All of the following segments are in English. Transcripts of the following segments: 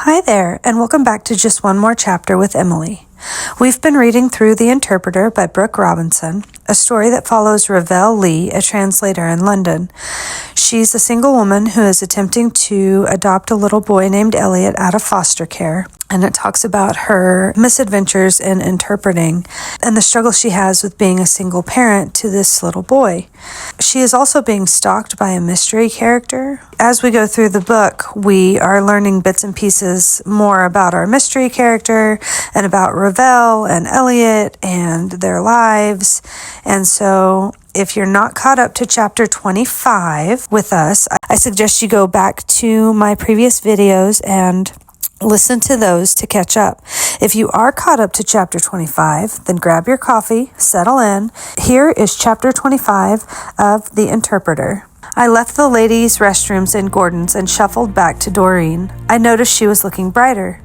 Hi there, and welcome back to Just One More Chapter with Emily. We've been reading through The Interpreter by Brooke Robinson, a story that follows Ravel Lee, a translator in London. She's a single woman who is attempting to adopt a little boy named Elliot out of foster care, and it talks about her misadventures in interpreting and the struggle she has with being a single parent to this little boy. She is also being stalked by a mystery character. As we go through the book, we are learning bits and pieces more about our mystery character and about Ravel and Elliot and their lives. And so if you're not caught up to chapter 25 with us, I suggest you go back to my previous videos and listen to those to catch up. If you are caught up to chapter 25, then grab your coffee, settle in. Here is chapter 25 of The Interpreter. I left the ladies' restrooms in Gordon's and shuffled back to Doreen. I noticed she was looking brighter.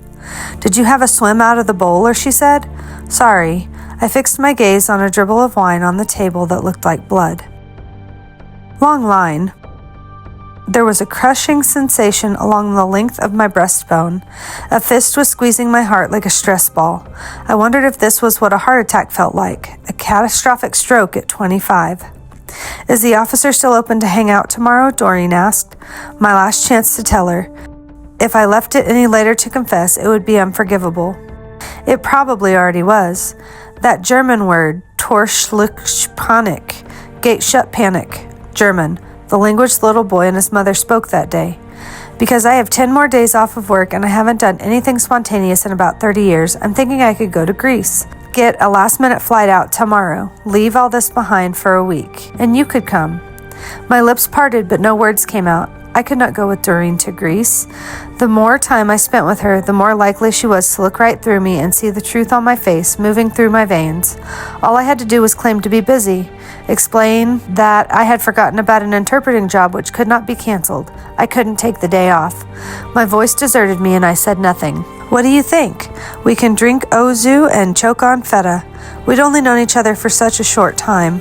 "Did you have a swim out of the bowler?" she said. "Sorry." I fixed my gaze on a dribble of wine on the table that looked like blood. Long line. There was a crushing sensation along the length of my breastbone. A fist was squeezing my heart like a stress ball. I wondered if this was what a heart attack felt like, a catastrophic stroke at 25. "Is the officer still open to hang out tomorrow?" Doreen asked. My last chance to tell her. If I left it any later to confess, it would be unforgivable. It probably already was. That German word, Torschlusspanik, gate shut panic, German, the language the little boy and his mother spoke that day. Because I have 10 more days off of work and I haven't done anything spontaneous in about 30 years, I'm thinking I could go to Greece. Get a last-minute flight out tomorrow. Leave all this behind for a week. And you could come. My lips parted, but no words came out. I could not go with Doreen to Greece. The more time I spent with her, the more likely she was to look right through me and see the truth on my face moving through my veins. All I had to do was claim to be busy, explain that I had forgotten about an interpreting job which could not be canceled. I couldn't take the day off. My voice deserted me and I said nothing. "What do you think? We can drink ouzo and choke on feta. We'd only known each other for such a short time."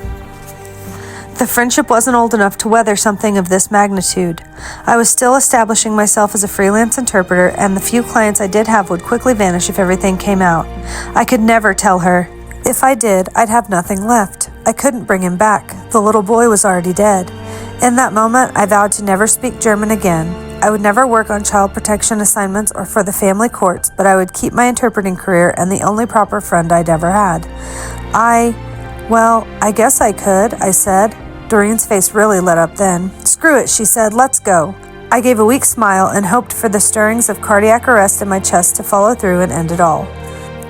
The friendship wasn't old enough to weather something of this magnitude. I was still establishing myself as a freelance interpreter, and the few clients I did have would quickly vanish if everything came out. I could never tell her. If I did, I'd have nothing left. I couldn't bring him back. The little boy was already dead. In that moment, I vowed to never speak German again. I would never work on child protection assignments or for the family courts, but I would keep my interpreting career and the only proper friend I'd ever had. I guess I could, I said. Doreen's face really lit up then. "Screw it," she said. "Let's go." I gave a weak smile and hoped for the stirrings of cardiac arrest in my chest to follow through and end it all.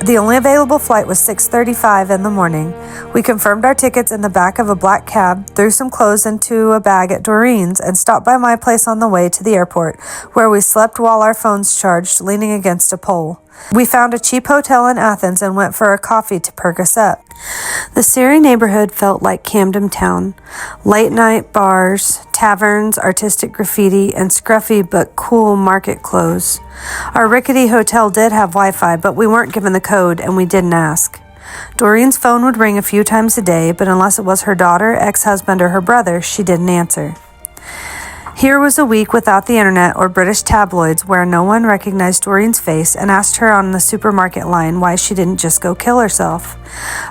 The only available flight was 6:35 in the morning. We confirmed our tickets in the back of a black cab, threw some clothes into a bag at Doreen's, and stopped by my place on the way to the airport, where we slept while our phones charged, leaning against a pole. We found a cheap hotel in Athens and went for a coffee to perk us up. The Surrey neighborhood felt like Camden Town. Late-night bars, taverns, artistic graffiti, and scruffy but cool market clothes. Our rickety hotel did have Wi-Fi, but we weren't given the code and we didn't ask. Doreen's phone would ring a few times a day, but unless it was her daughter, ex-husband, or her brother, she didn't answer. Here was a week without the internet or British tabloids where no one recognized Doreen's face and asked her on the supermarket line why she didn't just go kill herself.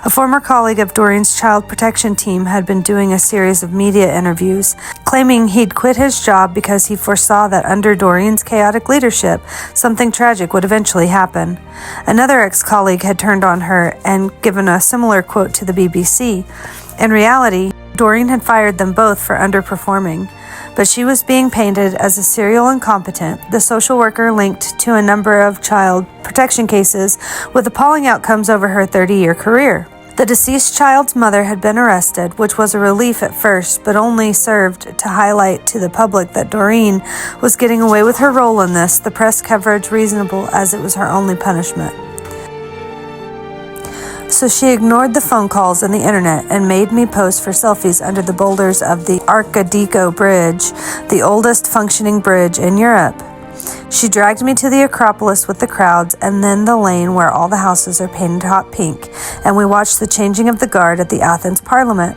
A former colleague of Doreen's child protection team had been doing a series of media interviews, claiming he'd quit his job because he foresaw that under Doreen's chaotic leadership, something tragic would eventually happen. Another ex-colleague had turned on her and given a similar quote to the BBC. In reality, Doreen had fired them both for underperforming. But she was being painted as a serial incompetent, the social worker linked to a number of child protection cases with appalling outcomes over her 30-year career. The deceased child's mother had been arrested, which was a relief at first, but only served to highlight to the public that Doreen was getting away with her role in this, the press coverage reasonable as it was her only punishment. So she ignored the phone calls and the internet and made me pose for selfies under the boulders of the Arcadico Bridge, the oldest functioning bridge in Europe. She dragged me to the Acropolis with the crowds and then the lane where all the houses are painted hot pink, and we watched the changing of the guard at the Athens Parliament.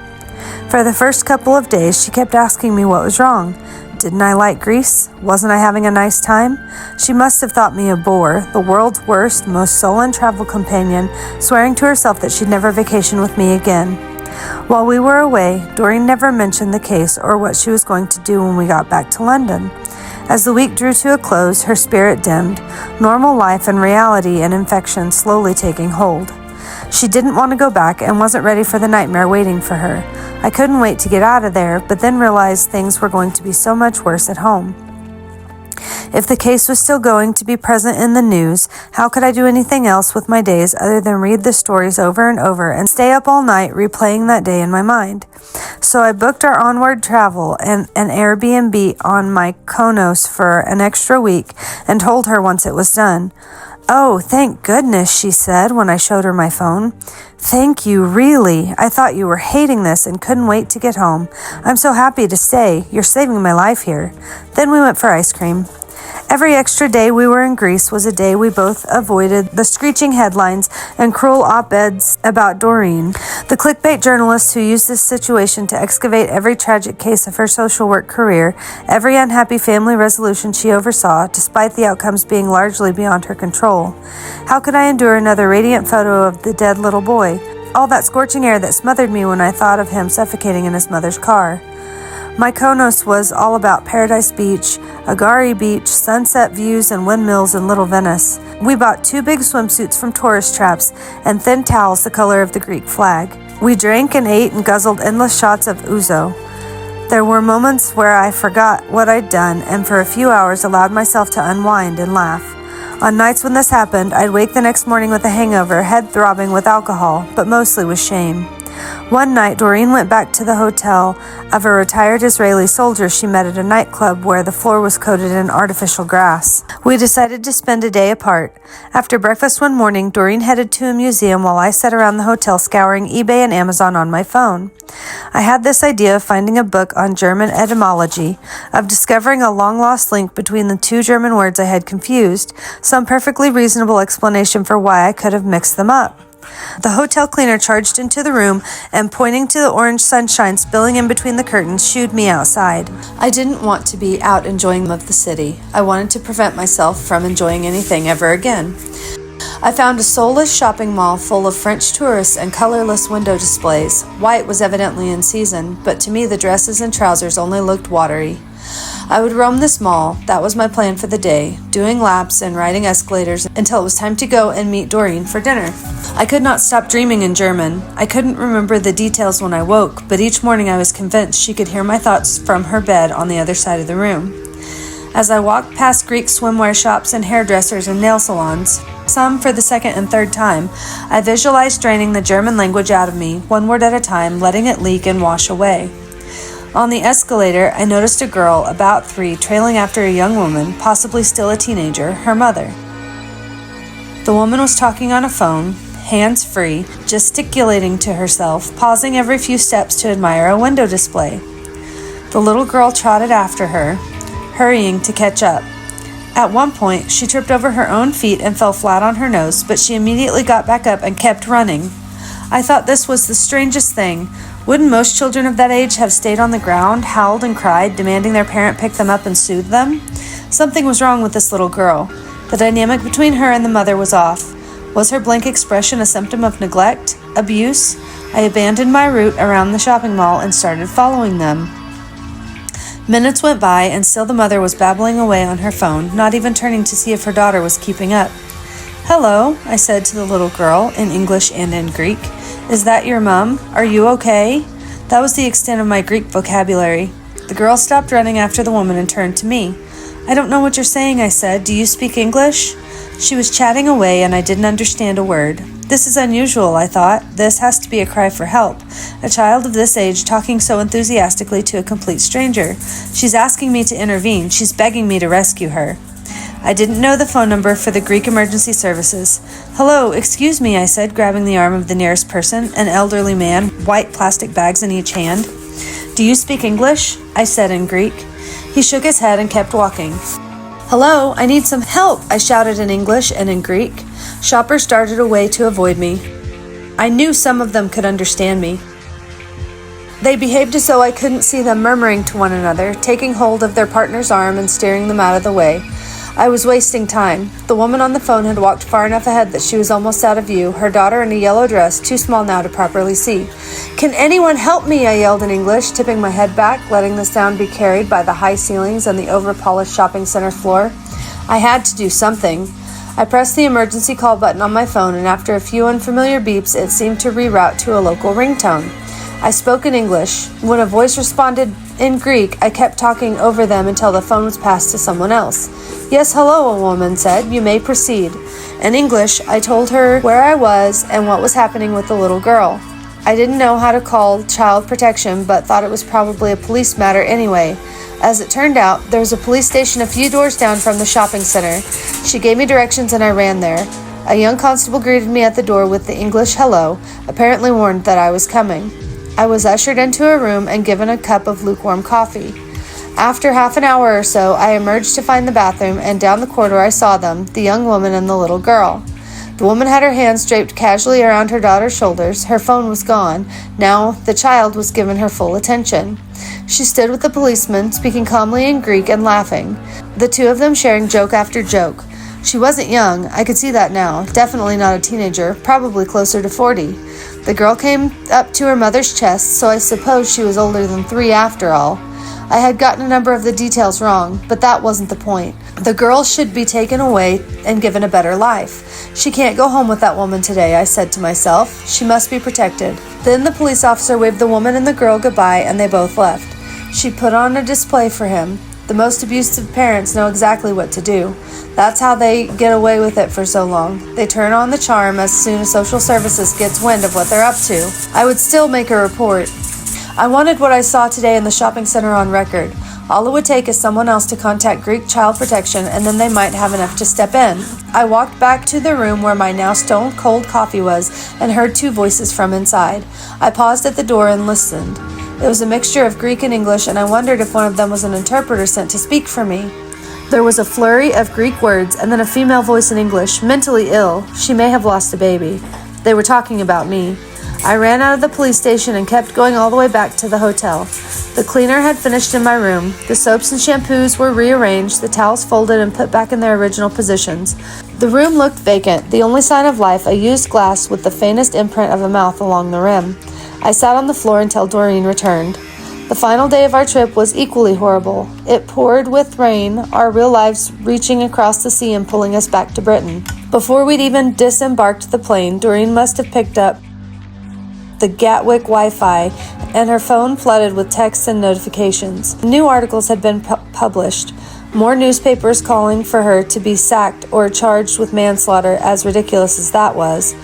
For the first couple of days, she kept asking me what was wrong. Didn't I like Greece? Wasn't I having a nice time? She must have thought me a bore, the world's worst, most sullen travel companion, swearing to herself that she'd never vacation with me again. While we were away, Doreen never mentioned the case or what she was going to do when we got back to London. As the week drew to a close, her spirit dimmed, normal life and reality and infection slowly taking hold. She didn't want to go back and wasn't ready for the nightmare waiting for her. I couldn't wait to get out of there, but then realized things were going to be so much worse at home. If the case was still going to be present in the news, how could I do anything else with my days other than read the stories over and over and stay up all night replaying that day in my mind? So I booked our onward travel and an Airbnb on Mykonos for an extra week and told her once it was done. "Oh, thank goodness," she said when I showed her my phone. "Thank you, really. I thought you were hating this and couldn't wait to get home. I'm so happy to stay. You're saving my life here." Then we went for ice cream. Every extra day we were in Greece was a day we both avoided the screeching headlines and cruel op-eds about Doreen, the clickbait journalist who used this situation to excavate every tragic case of her social work career, every unhappy family resolution she oversaw, despite the outcomes being largely beyond her control. How could I endure another radiant photo of the dead little boy? All that scorching air that smothered me when I thought of him suffocating in his mother's car. Mykonos was all about Paradise Beach, Agari Beach, sunset views, and windmills in Little Venice. We bought 2 big swimsuits from tourist traps and thin towels the color of the Greek flag. We drank and ate and guzzled endless shots of ouzo. There were moments where I forgot what I'd done and for a few hours allowed myself to unwind and laugh. On nights when this happened, I'd wake the next morning with a hangover, head throbbing with alcohol, but mostly with shame. One night, Doreen went back to the hotel of a retired Israeli soldier she met at a nightclub where the floor was coated in artificial grass. We decided to spend a day apart. After breakfast one morning, Doreen headed to a museum while I sat around the hotel scouring eBay and Amazon on my phone. I had this idea of finding a book on German etymology, of discovering a long-lost link between the 2 German words I had confused, some perfectly reasonable explanation for why I could have mixed them up. The hotel cleaner charged into the room and, pointing to the orange sunshine spilling in between the curtains, shooed me outside. I didn't want to be out enjoying the city. I wanted to prevent myself from enjoying anything ever again. I found a soulless shopping mall full of French tourists and colorless window displays. White was evidently in season, but to me the dresses and trousers only looked watery. I would roam this mall, that was my plan for the day, doing laps and riding escalators until it was time to go and meet Doreen for dinner. I could not stop dreaming in German. I couldn't remember the details when I woke, but each morning I was convinced she could hear my thoughts from her bed on the other side of the room. As I walked past Greek swimwear shops and hairdressers and nail salons, some for the second and third time, I visualized draining the German language out of me, one word at a time, letting it leak and wash away. On the escalator, I noticed a girl, about 3, trailing after a young woman, possibly still a teenager, her mother. The woman was talking on a phone, hands-free, gesticulating to herself, pausing every few steps to admire a window display. The little girl trotted after her, hurrying to catch up. At one point, she tripped over her own feet and fell flat on her nose, but she immediately got back up and kept running. I thought this was the strangest thing. Wouldn't most children of that age have stayed on the ground, howled and cried, demanding their parent pick them up and soothe them? Something was wrong with this little girl. The dynamic between her and the mother was off. Was her blank expression a symptom of neglect? Abuse? I abandoned my route around the shopping mall and started following them. Minutes went by, and still the mother was babbling away on her phone, not even turning to see if her daughter was keeping up. "Hello," I said to the little girl, in English and in Greek. "Is that your mum? Are you okay?" That was the extent of my Greek vocabulary. The girl stopped running after the woman and turned to me. "I don't know what you're saying," I said. "Do you speak English?" She was chatting away, and I didn't understand a word. This is unusual, I thought. This has to be a cry for help. A child of this age talking so enthusiastically to a complete stranger. She's asking me to intervene. She's begging me to rescue her. I didn't know the phone number for the Greek emergency services. "Hello, excuse me," I said, grabbing the arm of the nearest person, an elderly man, white plastic bags in each hand. "Do you speak English?" I said in Greek. He shook his head and kept walking. "Hello, I need some help," I shouted in English and in Greek. Shoppers darted away to avoid me. I knew some of them could understand me. They behaved as though I couldn't see them, murmuring to one another, taking hold of their partner's arm and steering them out of the way. I was wasting time. The woman on the phone had walked far enough ahead that she was almost out of view, her daughter in a yellow dress, too small now to properly see. "Can anyone help me?" I yelled in English, tipping my head back, letting the sound be carried by the high ceilings and the over-polished shopping center floor. I had to do something. I pressed the emergency call button on my phone, and after a few unfamiliar beeps, it seemed to reroute to a local ringtone. I spoke in English. When a voice responded in Greek, I kept talking over them until the phone was passed to someone else. "Yes, hello," a woman said. "You may proceed." In English, I told her where I was and what was happening with the little girl. I didn't know how to call child protection, but thought it was probably a police matter anyway. As it turned out, there was a police station a few doors down from the shopping center. She gave me directions and I ran there. A young constable greeted me at the door with the English hello, apparently warned that I was coming. I was ushered into a room and given a cup of lukewarm coffee. After half an hour or so, I emerged to find the bathroom, and down the corridor I saw them, the young woman and the little girl. The woman had her hands draped casually around her daughter's shoulders. Her phone was gone. Now the child was given her full attention. She stood with the policeman, speaking calmly in Greek and laughing, the two of them sharing joke after joke. She wasn't young, I could see that now, definitely not a teenager, probably closer to 40. The girl came up to her mother's chest, so I suppose she was older than 3 after all. I had gotten a number of the details wrong, but that wasn't the point. The girl should be taken away and given a better life. She can't go home with that woman today, I said to myself. She must be protected. Then the police officer waved the woman and the girl goodbye, and they both left. She put on a display for him. The most abusive parents know exactly what to do. That's how they get away with it for so long. They turn on the charm as soon as social services gets wind of what they're up to. I would still make a report. I wanted what I saw today in the shopping center on record. All it would take is someone else to contact Greek Child Protection, and then they might have enough to step in. I walked back to the room where my now stone-cold coffee was and heard 2 voices from inside. I paused at the door and listened. It was a mixture of Greek and English, and I wondered if one of them was an interpreter sent to speak for me. There was a flurry of Greek words, and then a female voice in English, mentally ill. She may have lost a baby. They were talking about me. I ran out of the police station and kept going all the way back to the hotel. The cleaner had finished in my room. The soaps and shampoos were rearranged, the towels folded and put back in their original positions. The room looked vacant, the only sign of life a used glass with the faintest imprint of a mouth along the rim. I sat on the floor until Doreen returned. The final day of our trip was equally horrible. It poured with rain, our real lives reaching across the sea and pulling us back to Britain. Before we'd even disembarked the plane, Doreen must have picked up the Gatwick Wi-Fi, and her phone flooded with texts and notifications. New articles had been published, more newspapers calling for her to be sacked or charged with manslaughter, as ridiculous as that was.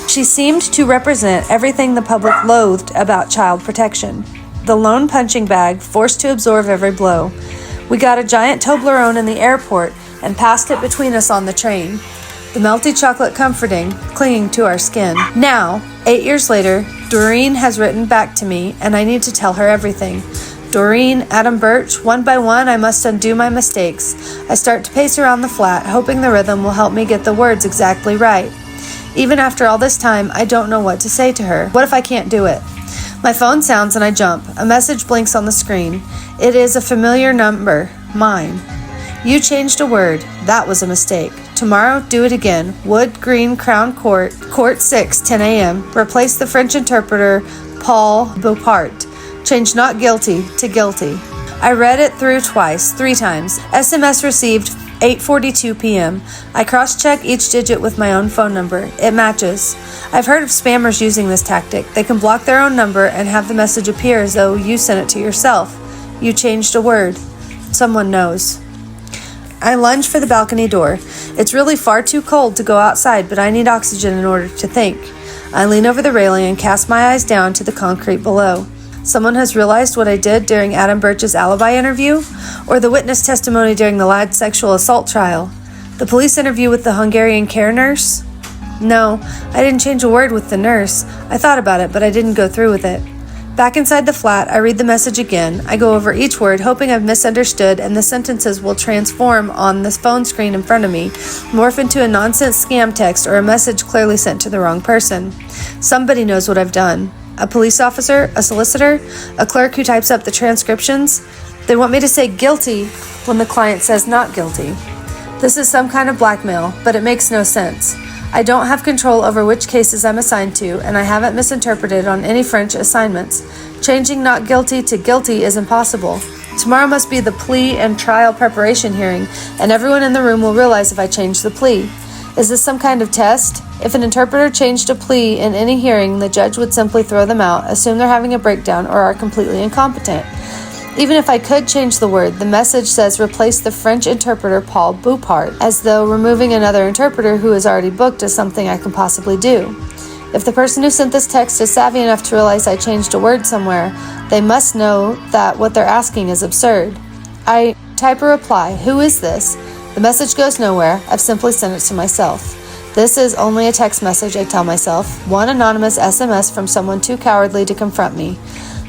She seemed to represent everything the public loathed about child protection. The lone punching bag, forced to absorb every blow. We got a giant Toblerone in the airport and passed it between us on the train. The melty chocolate comforting, clinging to our skin. Now, 8 years later, Doreen has written back to me, and I need to tell her everything. Doreen, Adam Birch, one by one I must undo my mistakes. I start to pace around the flat, hoping the rhythm will help me get the words exactly right. Even after all this time, I don't know what to say to her. What if I can't do it? My phone sounds and I jump. A message blinks on the screen. It is a familiar number, mine. You changed a word. That was a mistake. Tomorrow, do it again. Wood Green Crown Court, Court 6, 10 a.m. Replace the French interpreter, Paul Beaupart. Change not guilty to guilty. I read it through twice, 3 times. SMS received 8:42 p.m. I cross-check each digit with my own phone number. It matches. I've heard of spammers using this tactic. They can block their own number and have the message appear as though you sent it to yourself. You changed a word. Someone knows. I lunge for the balcony door. It's really far too cold to go outside, but I need oxygen in order to think. I lean over the railing and cast my eyes down to the concrete below. Someone has realized what I did during Adam Birch's alibi interview, or the witness testimony during the lad's sexual assault trial, the police interview with the Hungarian care nurse. No, I didn't change a word with the nurse. I thought about it, but I didn't go through with it. Back inside the flat, I read the message again. I go over each word, hoping I've misunderstood, and the sentences will transform on the phone screen in front of me, morph into a nonsense scam text or a message clearly sent to the wrong person. Somebody knows what I've done. A police officer? A solicitor? A clerk who types up the transcriptions? They want me to say guilty when the client says not guilty. This is some kind of blackmail, but it makes no sense. I don't have control over which cases I'm assigned to, and I haven't misinterpreted on any French assignments. Changing not guilty to guilty is impossible. Tomorrow must be the plea and trial preparation hearing, and everyone in the room will realize if I change the plea. Is this some kind of test? If an interpreter changed a plea in any hearing, the judge would simply throw them out, assume they're having a breakdown, or are completely incompetent. Even if I could change the word, the message says replace the French interpreter Paul Boupart, as though removing another interpreter who is already booked is something I can possibly do. If the person who sent this text is savvy enough to realize I changed a word somewhere, they must know that what they're asking is absurd. I type a reply, "Who is this?" The message goes nowhere. I've simply sent it to myself. This is only a text message, I tell myself, one anonymous SMS from someone too cowardly to confront me.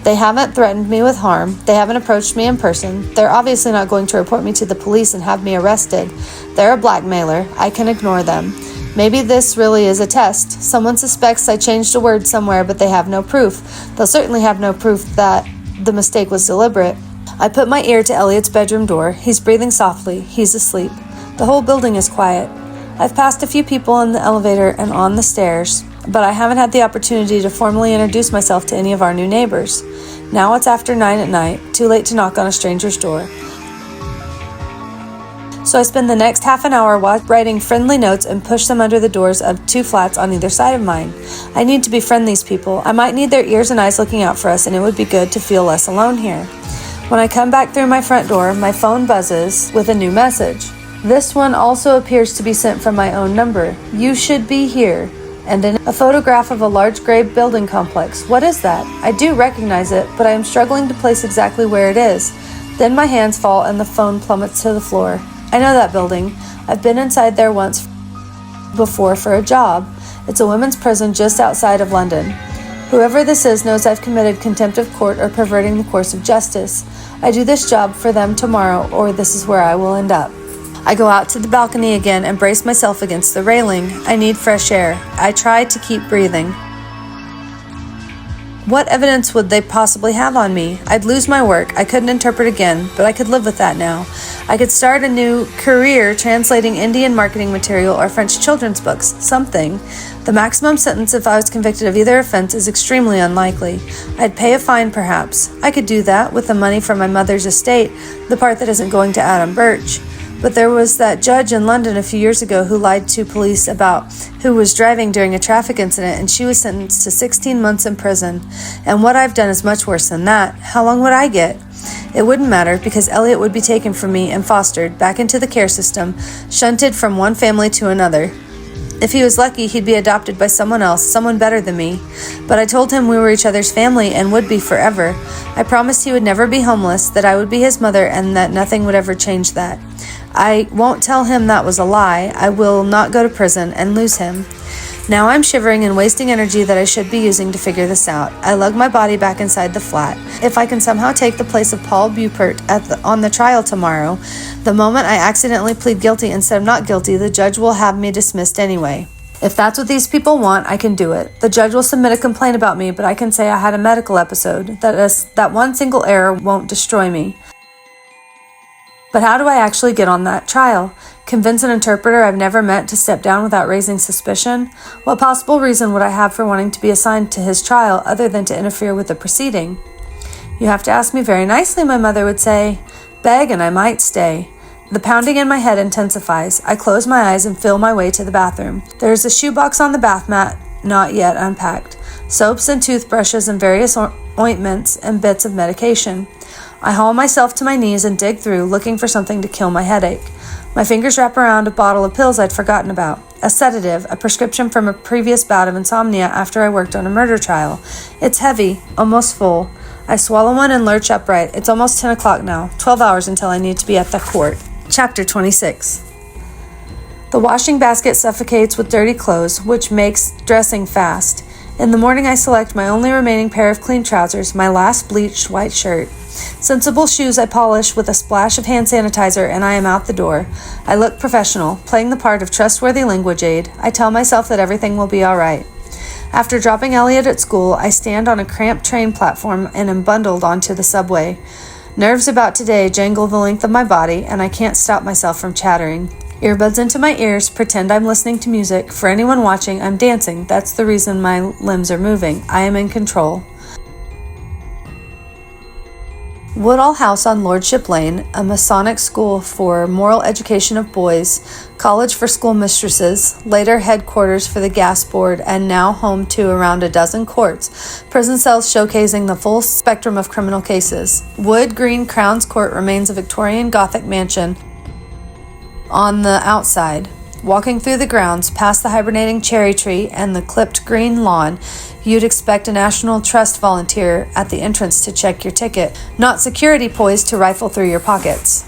They haven't threatened me with harm. They haven't approached me in person. They're obviously not going to report me to the police and have me arrested. They're a blackmailer. I can ignore them. Maybe this really is a test. Someone suspects I changed a word somewhere, but they have no proof. They'll certainly have no proof that the mistake was deliberate. I put my ear to Elliot's bedroom door. He's breathing softly. He's asleep. The whole building is quiet. I've passed a few people in the elevator and on the stairs, but I haven't had the opportunity to formally introduce myself to any of our new neighbors. Now it's after 9 at night, too late to knock on a stranger's door. So I spend the next half an hour writing friendly notes and push them under the doors of 2 flats on either side of mine. I need to befriend these people. I might need their ears and eyes looking out for us, and it would be good to feel less alone here. When I come back through my front door, my phone buzzes with a new message. This one also appears to be sent from my own number. "You should be here." And in a photograph of a large gray building complex. What is that? I do recognize it, but I am struggling to place exactly where it is. Then my hands fall and the phone plummets to the floor. I know that building. I've been inside there once before for a job. It's a women's prison just outside of London. Whoever this is knows I've committed contempt of court or perverting the course of justice. I do this job for them tomorrow, or this is where I will end up. I go out to the balcony again and brace myself against the railing. I need fresh air. I try to keep breathing. What evidence would they possibly have on me? I'd lose my work. I couldn't interpret again, but I could live with that now. I could start a new career translating Indian marketing material or French children's books, something. The maximum sentence if I was convicted of either offense is extremely unlikely. I'd pay a fine, perhaps. I could do that with the money from my mother's estate, the part that isn't going to Adam Birch. But there was that judge in London a few years ago who lied to police about who was driving during a traffic incident, and she was sentenced to 16 months in prison. And what I've done is much worse than that. How long would I get? It wouldn't matter, because Elliot would be taken from me and fostered back into the care system, shunted from one family to another. If he was lucky, he'd be adopted by someone else, someone better than me. But I told him we were each other's family and would be forever. I promised he would never be homeless, that I would be his mother, and that nothing would ever change that. I won't tell him that was a lie. I will not go to prison and lose him. Now I'm shivering and wasting energy that I should be using to figure this out. I lug my body back inside the flat. If I can somehow take the place of Paul Boupart on the trial tomorrow, the moment I accidentally plead guilty instead of not guilty, the judge will have me dismissed anyway. If that's what these people want, I can do it. The judge will submit a complaint about me, but I can say I had a medical episode. That one single error won't destroy me. But how do I actually get on that trial? Convince an interpreter I've never met to step down without raising suspicion? What possible reason would I have for wanting to be assigned to his trial other than to interfere with the proceeding? You have to ask me very nicely, my mother would say. Beg and I might stay. The pounding in my head intensifies. I close my eyes and feel my way to the bathroom. There is a shoebox on the bath mat, not yet unpacked. Soaps and toothbrushes and various ointments and bits of medication. I haul myself to my knees and dig through, looking for something to kill my headache. My fingers wrap around a bottle of pills I'd forgotten about. A sedative, a prescription from a previous bout of insomnia after I worked on a murder trial. It's heavy, almost full. I swallow one and lurch upright. It's almost 10 o'clock now, 12 hours until I need to be at the court. Chapter 26. The washing basket suffocates with dirty clothes, which makes dressing fast. In the morning I select my only remaining pair of clean trousers, my last bleached white shirt. Sensible shoes I polish with a splash of hand sanitizer, and I am out the door. I look professional, playing the part of trustworthy language aid. I tell myself that everything will be all right. After dropping Elliot at school, I stand on a cramped train platform and am bundled onto the subway. Nerves about today jangle the length of my body, and I can't stop myself from chattering. Earbuds into my ears, pretend I'm listening to music. For anyone watching, I'm dancing. That's the reason my limbs are moving. I am in control. Woodall House on Lordship Lane, a Masonic school for moral education of boys, college for schoolmistresses, later headquarters for the gas board, and now home to around a dozen courts, prison cells showcasing the full spectrum of criminal cases. Wood Green Crown's Court remains a Victorian Gothic mansion on the outside. Walking through the grounds, past the hibernating cherry tree and the clipped green lawn, you'd expect a National Trust volunteer at the entrance to check your ticket, not security poised to rifle through your pockets.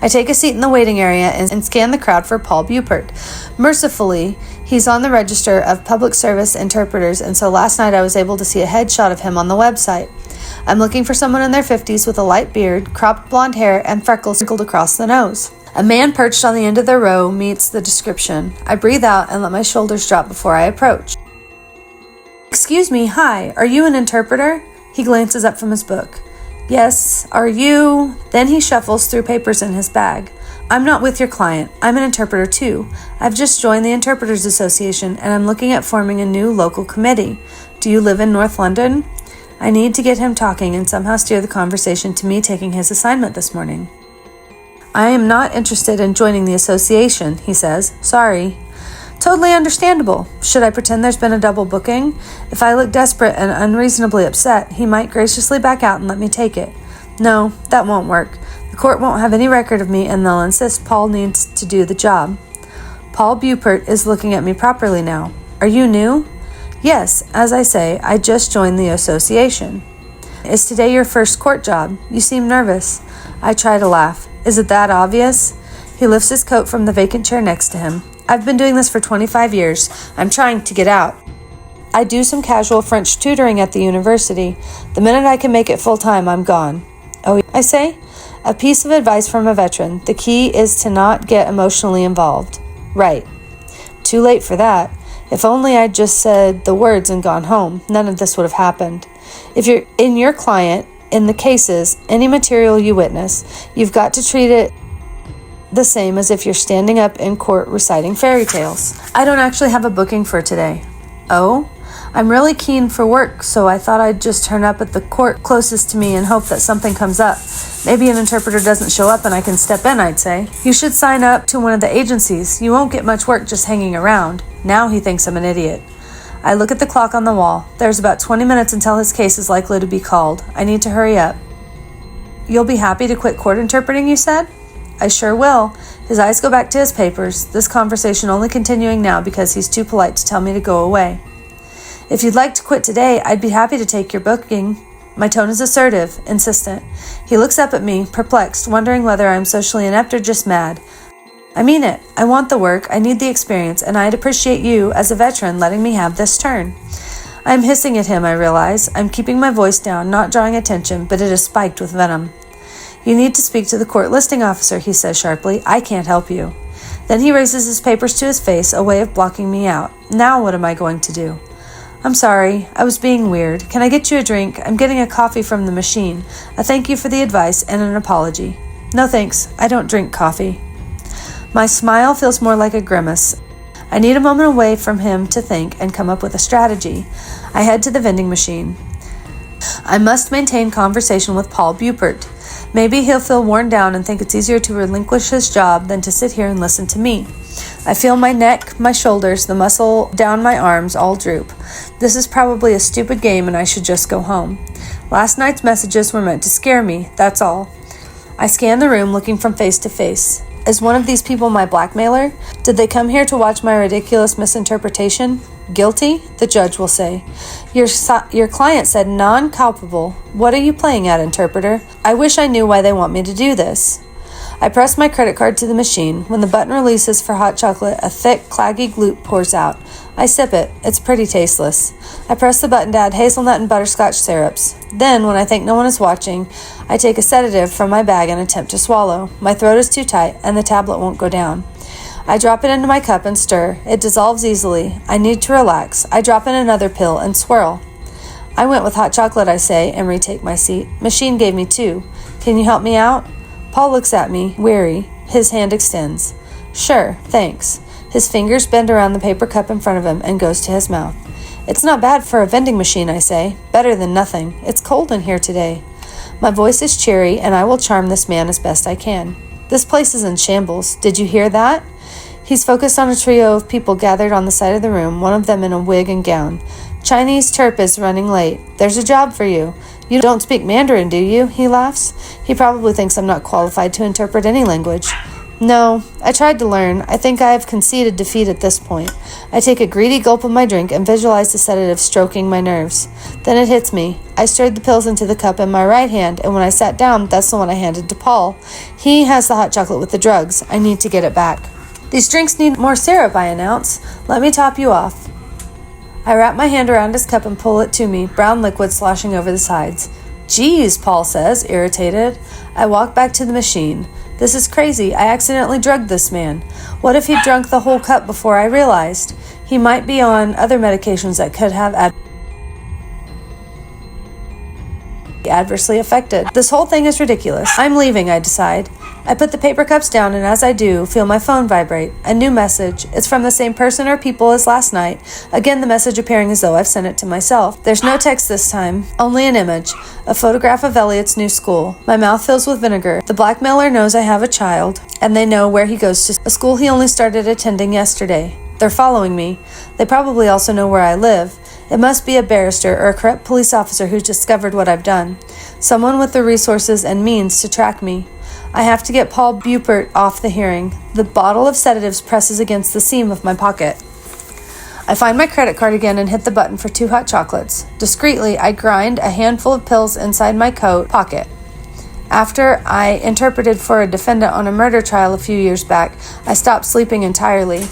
I take a seat in the waiting area and scan the crowd for Paul Bupert. Mercifully, he's on the register of public service interpreters, and so last night I was able to see a headshot of him on the website. I'm looking for someone in their 50s with a light beard, cropped blonde hair, and freckles sprinkled across the nose. A man perched on the end of the row meets the description. I breathe out and let my shoulders drop before I approach. "Excuse me, hi, are you an interpreter?" He glances up from his book. "Yes, are you?" Then he shuffles through papers in his bag. "I'm not with your client. I'm an interpreter too. I've just joined the Interpreters Association and I'm looking at forming a new local committee. Do you live in North London?" I need to get him talking and somehow steer the conversation to me taking his assignment this morning. "I am not interested in joining the association," he says. "Sorry." "Totally understandable. Should I pretend there's been a double booking? If I look desperate and unreasonably upset, he might graciously back out and let me take it. No, that won't work. The court won't have any record of me and they'll insist Paul needs to do the job." Paul Bupert is looking at me properly now. "Are you new?" "Yes, as I say, I just joined the association." "Is today your first court job? You seem nervous." I try to laugh. "Is it that obvious?" He lifts his coat from the vacant chair next to him. "I've been doing this for 25 years. I'm trying to get out. I do some casual French tutoring at the university. The minute I can make it full-time, I'm gone." "Oh," I say. "A piece of advice from a veteran. The key is to not get emotionally involved." "Right." Too late for that. If only I'd just said the words and gone home, none of this would have happened. If you're in your client, in the cases, any material you witness, you've got to treat it the same as if you're standing up in court reciting fairy tales. "I don't actually have a booking for today." "Oh? I'm really keen for work, so I thought I'd just turn up at the court closest to me and hope that something comes up. Maybe an interpreter doesn't show up and I can step in, I'd say." "You should sign up to one of the agencies. You won't get much work just hanging around." Now he thinks I'm an idiot. I look at the clock on the wall. There's about 20 minutes until his case is likely to be called. I need to hurry up. "You'll be happy to quit court interpreting, you said?" "I sure will." His eyes go back to his papers, this conversation only continuing now because he's too polite to tell me to go away. "If you'd like to quit today, I'd be happy to take your booking." My tone is assertive, insistent. He looks up at me, perplexed, wondering whether I'm socially inept or just mad. "I mean it. I want the work, I need the experience, and I'd appreciate you, as a veteran, letting me have this turn." I'm hissing at him, I realize. I'm keeping my voice down, not drawing attention, but it is spiked with venom. "You need to speak to the court listing officer," he says sharply. "I can't help you." Then he raises his papers to his face, a way of blocking me out. Now what am I going to do? "I'm sorry. I was being weird. Can I get you a drink? I'm getting a coffee from the machine. A thank you for the advice and an apology." "No thanks. I don't drink coffee." My smile feels more like a grimace. I need a moment away from him to think and come up with a strategy. I head to the vending machine. I must maintain conversation with Paul Bupert. Maybe he'll feel worn down and think it's easier to relinquish his job than to sit here and listen to me. I feel my neck, my shoulders, the muscle down my arms all droop. This is probably a stupid game and I should just go home. Last night's messages were meant to scare me, that's all. I scan the room looking from face to face. Is one of these people my blackmailer? Did they come here to watch my ridiculous misinterpretation? Guilty? The judge will say. Your client said non-culpable. What are you playing at, interpreter? I wish I knew why they want me to do this. I press my credit card to the machine. When the button releases for hot chocolate, a thick, claggy gloop pours out. I sip it. It's pretty tasteless. I press the button to add hazelnut and butterscotch syrups. Then, when I think no one is watching, I take a sedative from my bag and attempt to swallow. My throat is too tight, and the tablet won't go down. I drop it into my cup and stir. It dissolves easily. I need to relax. I drop in another pill and swirl. I went with hot chocolate, I say, and retake my seat. Machine gave me 2. Can you help me out? Paul looks at me, weary. His hand extends. Sure, thanks. His fingers bend around the paper cup in front of him and goes to his mouth. It's not bad for a vending machine, I say. Better than nothing. It's cold in here today. My voice is cheery, and I will charm this man as best I can. This place is in shambles. Did you hear that? He's focused on a trio of people gathered on the side of the room, one of them in a wig and gown. Chinese Terp is running late. There's a job for you. You don't speak Mandarin, do you? He laughs. He probably thinks I'm not qualified to interpret any language. No, I tried to learn. I think I have conceded defeat at this point. I take a greedy gulp of my drink and visualize the sedative stroking my nerves. Then it hits me. I stirred the pills into the cup in my right hand, and when I sat down, that's the one I handed to Paul. He has the hot chocolate with the drugs. I need to get it back. These drinks need more syrup, I announce. Let me top you off. I wrap my hand around his cup and pull it to me, brown liquid sloshing over the sides. Geez, Paul says, irritated. I walk back to the machine. This is crazy. I accidentally drugged this man. What if he'd drunk the whole cup before I realized? He might be on other medications that could have adversely affected. This whole thing is ridiculous. I'm leaving, I decide. I put the paper cups down, and as I do, feel my phone vibrate. A new message. It's from the same person or people as last night. Again, the message appearing as though I've sent it to myself. There's no text this time, only an image. A photograph of Elliot's new school. My mouth fills with vinegar. The blackmailer knows I have a child, and they know where he goes to a school he only started attending yesterday. They're following me. They probably also know where I live. It must be a barrister or a corrupt police officer who's discovered what I've done. Someone with the resources and means to track me. I have to get Paul Bupert off the hearing. The bottle of sedatives presses against the seam of my pocket. I find my credit card again and hit the button for 2 hot chocolates. Discreetly, I grind a handful of pills inside my coat pocket. After I interpreted for a defendant on a murder trial a few years back, I stopped sleeping entirely.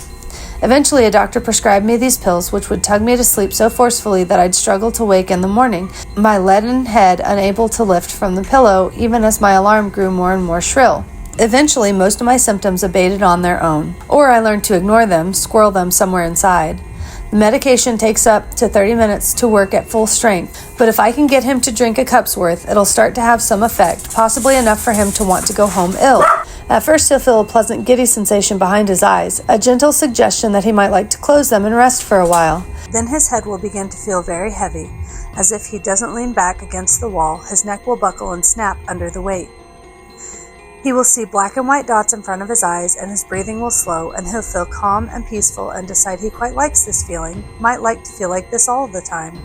Eventually, a doctor prescribed me these pills, which would tug me to sleep so forcefully that I'd struggle to wake in the morning, my leaden head unable to lift from the pillow, even as my alarm grew more and more shrill. Eventually, most of my symptoms abated on their own, or I learned to ignore them, squirrel them somewhere inside. The medication takes up to 30 minutes to work at full strength, but if I can get him to drink a cup's worth, it'll start to have some effect, possibly enough for him to want to go home ill. At first, he'll feel a pleasant giddy sensation behind his eyes, a gentle suggestion that he might like to close them and rest for a while. Then his head will begin to feel very heavy. As if he doesn't lean back against the wall, his neck will buckle and snap under the weight. He will see black and white dots in front of his eyes, and his breathing will slow, and he'll feel calm and peaceful and decide he quite likes this feeling, might like to feel like this all the time.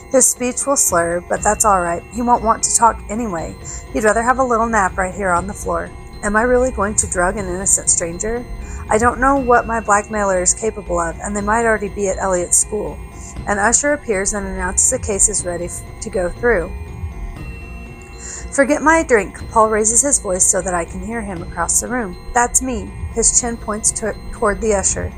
His speech will slur, but that's all right. He won't want to talk anyway. He'd rather have a little nap right here on the floor. Am I really going to drug an innocent stranger? I don't know what my blackmailer is capable of, and they might already be at Elliot's school. An usher appears and announces the case is ready to go through. Forget my drink. Paul raises his voice so that I can hear him across the room. That's me. His chin points toward the usher.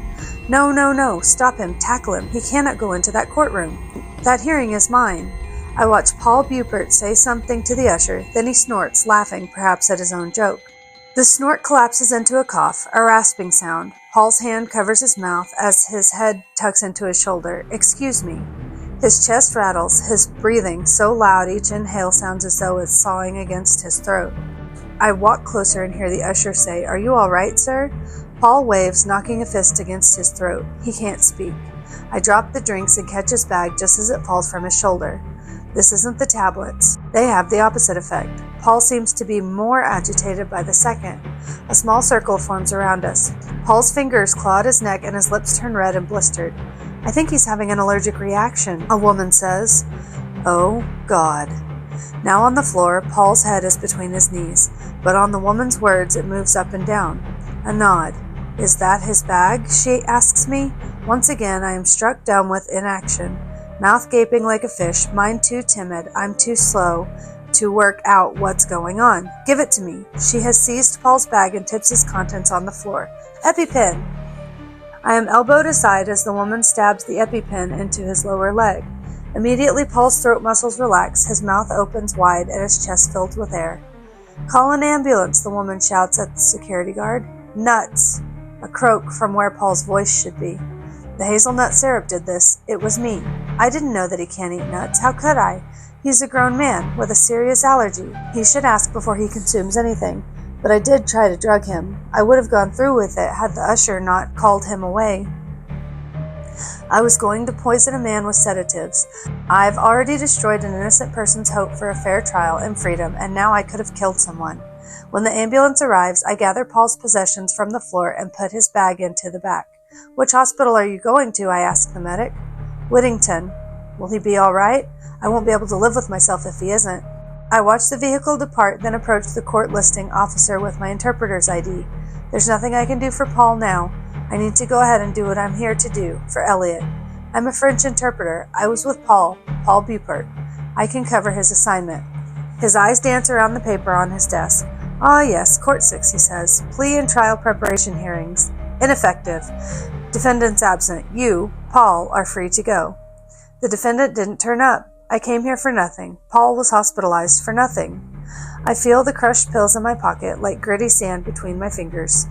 No, stop him, tackle him. He cannot go into that courtroom. That hearing is mine. I watch Paul Bupert say something to the usher, then he snorts, laughing perhaps at his own joke. The snort collapses into a cough, a rasping sound. Paul's hand covers his mouth as his head tucks into his shoulder. Excuse me. His chest rattles, his breathing so loud each inhale sounds as though it's sawing against his throat. I walk closer and hear the usher say, "Are you all right, sir?" Paul waves, knocking a fist against his throat. He can't speak. I drop the drinks and catch his bag just as it falls from his shoulder. This isn't the tablets. They have the opposite effect. Paul seems to be more agitated by the second. A small circle forms around us. Paul's fingers claw at his neck and his lips turn red and blistered. I think he's having an allergic reaction, a woman says. Oh, God. Now on the floor, Paul's head is between his knees, but on the woman's words it moves up and down. A nod. Is that his bag? She asks me. Once again, I am struck dumb with inaction. Mouth gaping like a fish, mind too timid, I'm too slow to work out what's going on. Give it to me. She has seized Paul's bag and tips his contents on the floor. EpiPen! I am elbowed aside as the woman stabs the EpiPen into his lower leg. Immediately Paul's throat muscles relax, his mouth opens wide and his chest fills with air. Call an ambulance, the woman shouts at the security guard. Nuts! a croak from where Paul's voice should be. The hazelnut syrup did this. It was me. I didn't know that he can't eat nuts. How could I? He's a grown man with a serious allergy. He should ask before he consumes anything. But I did try to drug him. I would have gone through with it had the usher not called him away. I was going to poison a man with sedatives. I've already destroyed an innocent person's hope for a fair trial and freedom, and now I could have killed someone. When the ambulance arrives, I gather Paul's possessions from the floor and put his bag into the back. Which hospital are you going to? I ask the medic. Whittington. Will he be all right? I won't be able to live with myself if he isn't. I watch the vehicle depart, then approach the court listing officer with my interpreter's ID. There's nothing I can do for Paul now. I need to go ahead and do what I'm here to do, for Elliot. I'm a French interpreter. I was with Paul Bupert. I can cover his assignment. His eyes dance around the paper on his desk. Ah, yes, Court 6, he says. Plea and trial preparation hearings. Ineffective. Defendant's absent. You, Paul, are free to go. The defendant didn't turn up. I came here for nothing. Paul was hospitalized for nothing. I feel the crushed pills in my pocket like gritty sand between my fingers.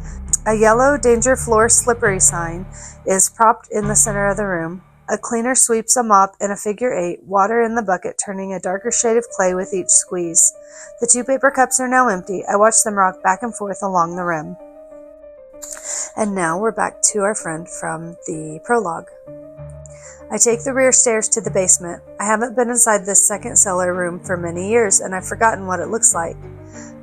A yellow danger floor slippery sign is propped in the center of the room. A cleaner sweeps a mop in a figure 8, water in the bucket turning a darker shade of clay with each squeeze. The 2 paper cups are now empty. I watch them rock back and forth along the rim. And now we're back to our friend from the prologue. I take the rear stairs to the basement. I haven't been inside this second cellar room for many years, and I've forgotten what it looks like.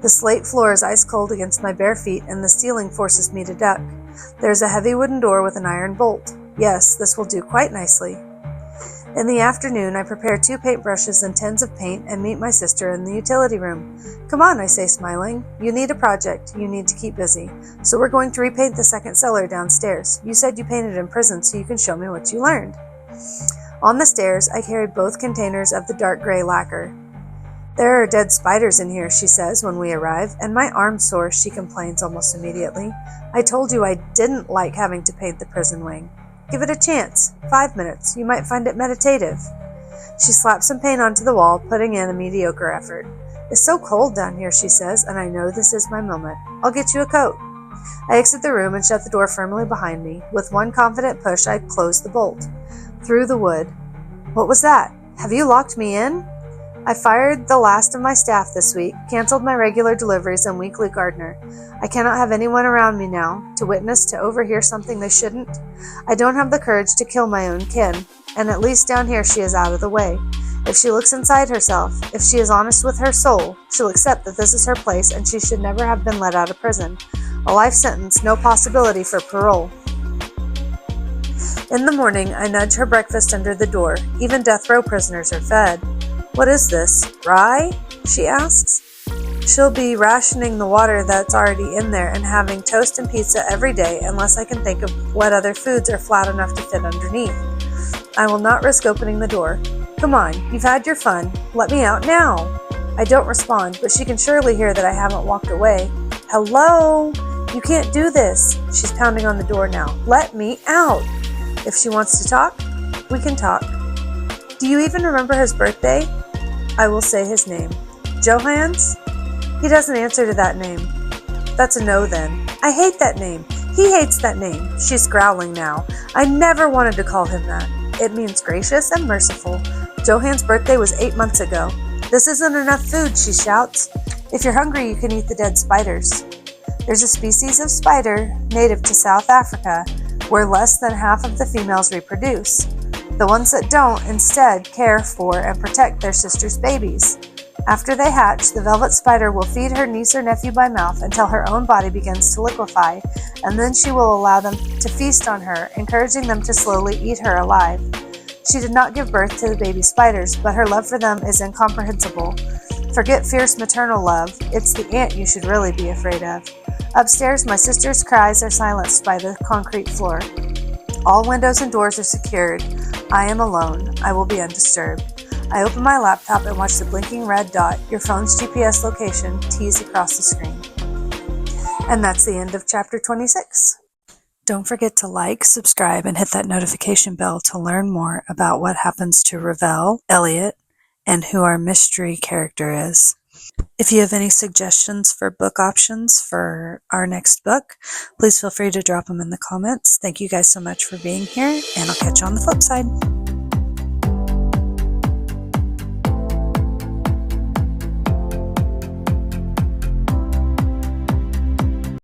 The slate floor is ice cold against my bare feet, and the ceiling forces me to duck. There's a heavy wooden door with an iron bolt. Yes, this will do quite nicely. In the afternoon, I prepare 2 paintbrushes and tins of paint and meet my sister in the utility room. Come on, I say, smiling. You need a project. You need to keep busy. So we're going to repaint the second cellar downstairs. You said you painted in prison, so you can show me what you learned. On the stairs, I carry both containers of the dark gray lacquer. There are dead spiders in here, she says when we arrive, and my arm's sore, she complains almost immediately. I told you I didn't like having to paint the prison wing. Give it a chance. 5 minutes. You might find it meditative. She slaps some paint onto the wall, putting in a mediocre effort. It's so cold down here, she says, and I know this is my moment. I'll get you a coat. I exit the room and shut the door firmly behind me. With one confident push, I close the bolt. Through the wood. What was that? Have you locked me in? I fired the last of my staff this week, canceled my regular deliveries and weekly gardener. I cannot have anyone around me now, to witness, to overhear something they shouldn't. I don't have the courage to kill my own kin, and at least down here she is out of the way. If she looks inside herself, if she is honest with her soul, she'll accept that this is her place and she should never have been let out of prison. A life sentence, no possibility for parole. In the morning, I nudge her breakfast under the door. Even death row prisoners are fed. What is this? Rye? She asks. She'll be rationing the water that's already in there and having toast and pizza every day unless I can think of what other foods are flat enough to fit underneath. I will not risk opening the door. Come on, you've had your fun. Let me out now. I don't respond, but she can surely hear that I haven't walked away. Hello? You can't do this. She's pounding on the door now. Let me out. If she wants to talk, we can talk. Do you even remember his birthday? I will say his name. Johans? He doesn't answer to that name. That's a no then. I hate that name. He hates that name. She's growling now. I never wanted to call him that. It means gracious and merciful. Johan's birthday was 8 months ago. This isn't enough food, she shouts. If you're hungry, you can eat the dead spiders. There's a species of spider native to South Africa where less than half of the females reproduce. The ones that don't instead care for and protect their sister's babies. After they hatch, the velvet spider will feed her niece or nephew by mouth until her own body begins to liquefy, and then she will allow them to feast on her, encouraging them to slowly eat her alive. She did not give birth to the baby spiders, but her love for them is incomprehensible. Forget fierce maternal love, it's the ant you should really be afraid of. Upstairs, my sister's cries are silenced by the concrete floor. All windows and doors are secured. I am alone. I will be undisturbed. I open my laptop and watch the blinking red dot, your phone's GPS location, tease across the screen. And that's the end of chapter 26. Don't forget to like, subscribe, and hit that notification bell to learn more about what happens to Ravel, Elliot, and who our mystery character is. If you have any suggestions for book options for our next book, please feel free to drop them in the comments. Thank you guys so much for being here, and I'll catch you on the flip side.